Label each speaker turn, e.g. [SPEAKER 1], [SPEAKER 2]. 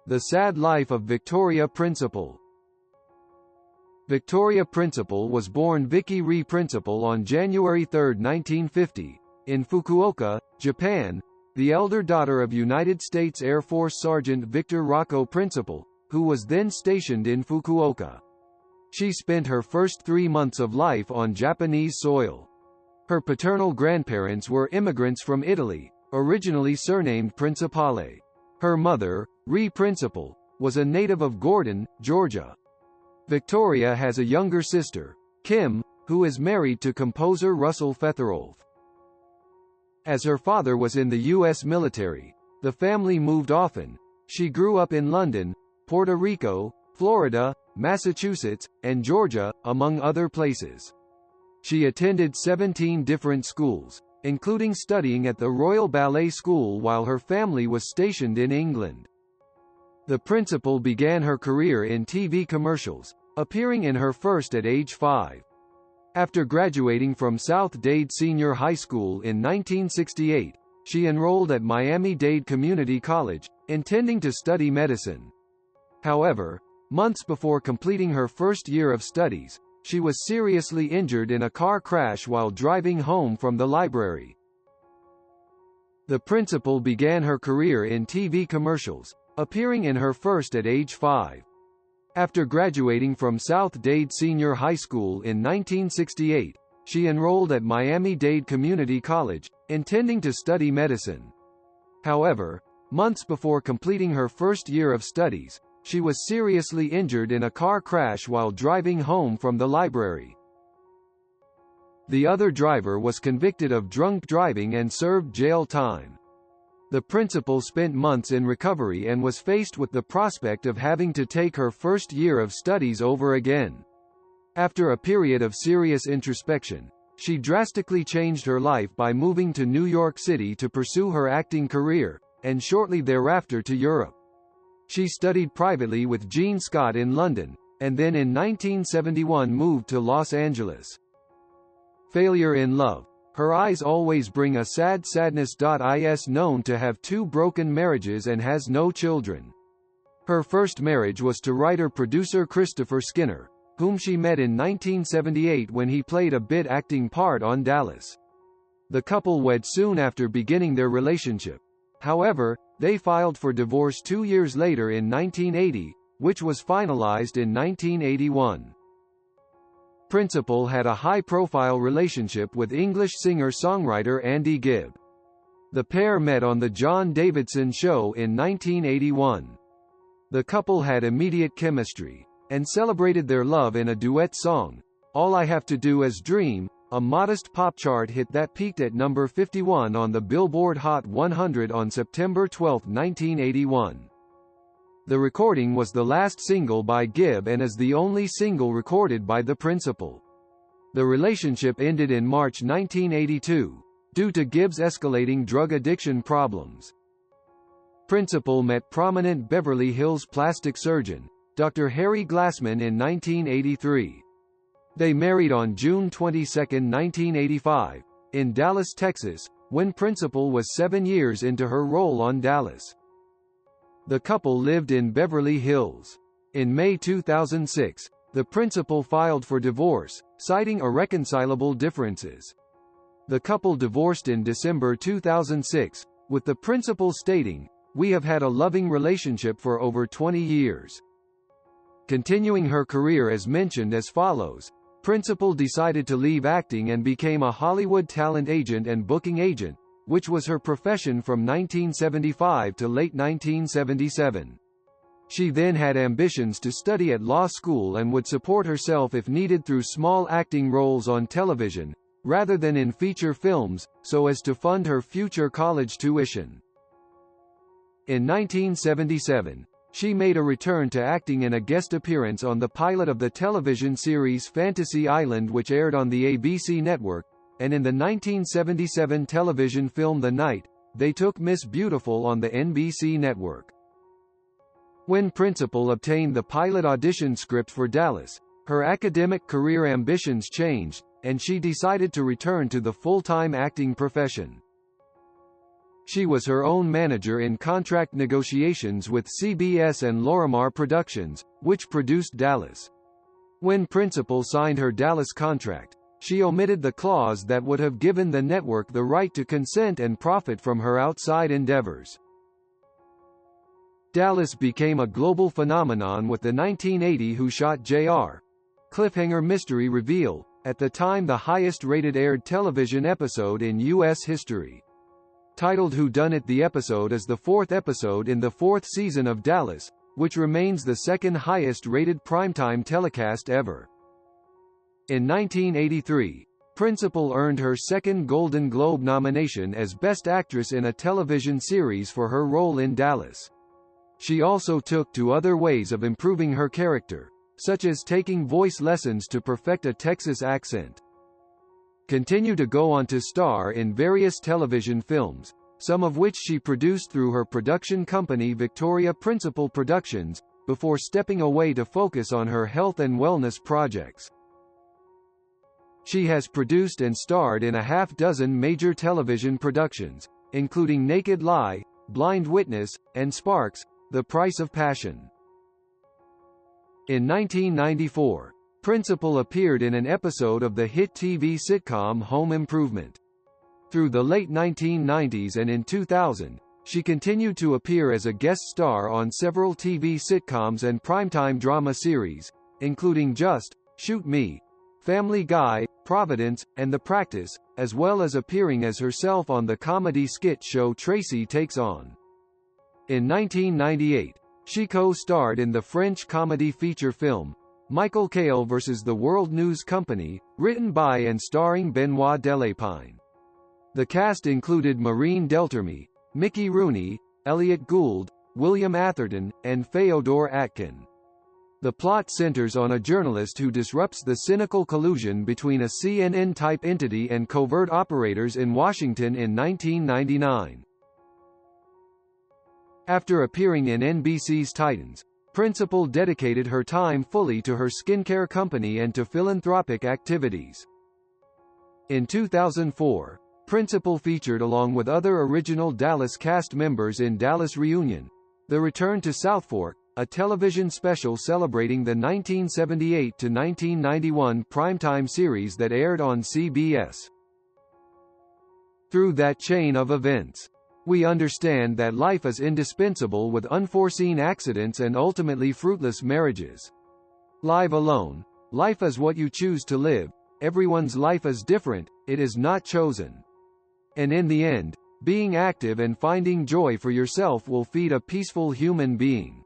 [SPEAKER 1] The Sad Life of Victoria Principal. Victoria Principal was born Vicki Ree Principal on January 3, 1950, in Fukuoka, Japan, the elder daughter of United States Air Force Sergeant Victor Rocco Principal, who was then stationed in Fukuoka. She spent her first 3 months of life on Japanese soil. Her paternal grandparents were immigrants from Italy, originally surnamed Principale. Her mother, Ree Principal, was a native of Gordon, Georgia. Victoria has a younger sister, Kim, who is married to composer Russell Fetherolf. As her father was in the U.S. military, the family moved often. She grew up in London, Puerto Rico, Florida, Massachusetts, and Georgia, among other places. She attended 17 different schools, including studying at the Royal Ballet School while her family was stationed in England. The principal began her career in TV commercials, appearing in her first at age 5. After graduating from South Dade Senior High School in 1968, she enrolled at Miami-Dade Community College, intending to study medicine. However, months before completing her first year of studies, she was seriously injured in a car crash while driving home from the library. The principal began her career in TV commercials, appearing in her first at age 5. After graduating from South Dade Senior High School in 1968, she enrolled at Miami-Dade Community College, intending to study medicine. However, months before completing her first year of studies, she was seriously injured in a car crash while driving home from the library. The other driver was convicted of drunk driving and served jail time. The principal spent months in recovery and was faced with the prospect of having to take her first year of studies over again. After a period of serious introspection, she drastically changed her life by moving to New York City to pursue her acting career, and shortly thereafter to Europe. She studied privately with Jean Scott in London, and then in 1971 moved to Los Angeles. Failure in love. Her eyes always bring a sad sadness. Is known to have 2 broken marriages and has no children. Her first marriage was to writer-producer Christopher Skinner, whom she met in 1978 when he played a bit acting part on Dallas. The couple wed soon after beginning their relationship. However, they filed for divorce 2 years later in 1980, which was finalized in 1981. Principal had a high-profile relationship with English singer-songwriter Andy Gibb. The pair met on The John Davidson Show in 1981. The couple had immediate chemistry, and celebrated their love in a duet song, All I Have to Do Is Dream, a modest pop chart hit that peaked at number 51 on the Billboard Hot 100 on September 12, 1981. The recording was the last single by Gibb and is the only single recorded by the principal. The relationship ended in March 1982, due to Gibb's escalating drug addiction problems. Principal met prominent Beverly Hills plastic surgeon, Dr. Harry Glassman in 1983. They married on June 22, 1985, in Dallas, Texas, when Principal was 7 years into her role on Dallas. The couple lived in Beverly Hills. In May 2006, the principal filed for divorce, citing irreconcilable differences. The couple divorced in December 2006, with the principal stating, "We have had a loving relationship for over 20 years." Continuing her career as mentioned as follows, Principal decided to leave acting and became a Hollywood talent agent and booking agent, which was her profession from 1975 to late 1977. She then had ambitions to study at law school and would support herself if needed through small acting roles on television, rather than in feature films, so as to fund her future college tuition. In 1977, she made a return to acting in a guest appearance on the pilot of the television series Fantasy Island, which aired on the ABC network, and in the 1977 television film The Night, They Took Miss Beautiful on the NBC network. When Principal obtained the pilot audition script for Dallas, her academic career ambitions changed, and she decided to return to the full-time acting profession. She was her own manager in contract negotiations with CBS and Lorimar Productions, which produced Dallas. When Principal signed her Dallas contract, she omitted the clause that would have given the network the right to consent and profit from her outside endeavors. Dallas became a global phenomenon with the 1980 Who Shot JR? Cliffhanger mystery reveal, at the time the highest-rated aired television episode in U.S. history. Titled Who Done It, the episode is the fourth episode in the fourth season of Dallas, which remains the second highest-rated primetime telecast ever. In 1983, Principal earned her second Golden Globe nomination as Best Actress in a Television Series for her role in Dallas. She also took to other ways of improving her character, such as taking voice lessons to perfect a Texas accent. Continued to go on to star in various television films, some of which she produced through her production company Victoria Principal Productions, before stepping away to focus on her health and wellness projects. She has produced and starred in a half-dozen major television productions, including Naked Lie, Blind Witness, and Sparks, The Price of Passion. In 1994, Principal appeared in an episode of the hit TV sitcom Home Improvement. Through the late 1990s and in 2000, she continued to appear as a guest star on several TV sitcoms and primetime drama series, including Just, Shoot Me, Family Guy, Providence, and The Practice, as well as appearing as herself on the comedy skit show Tracy Takes On. In 1998, she co-starred in the French comedy feature film, Michael Caille vs. the World News Company, written by and starring Benoit Delépine. The cast included Maureen Delterme, Mickey Rooney, Elliot Gould, William Atherton, and Féodor Atkin. The plot centers on a journalist who disrupts the cynical collusion between a CNN-type entity and covert operators in Washington in 1999. After appearing in NBC's Titans, Principal dedicated her time fully to her skincare company and to philanthropic activities. In 2004, Principal featured along with other original Dallas cast members in Dallas Reunion, The Return to South Fork, a television special celebrating the 1978 to 1991 primetime series that aired on CBS. Through that chain of events, we understand that life is indispensable with unforeseen accidents and ultimately fruitless marriages. Live alone, life is what you choose to live, everyone's life is different, it is not chosen. And in the end, being active and finding joy for yourself will feed a peaceful human being.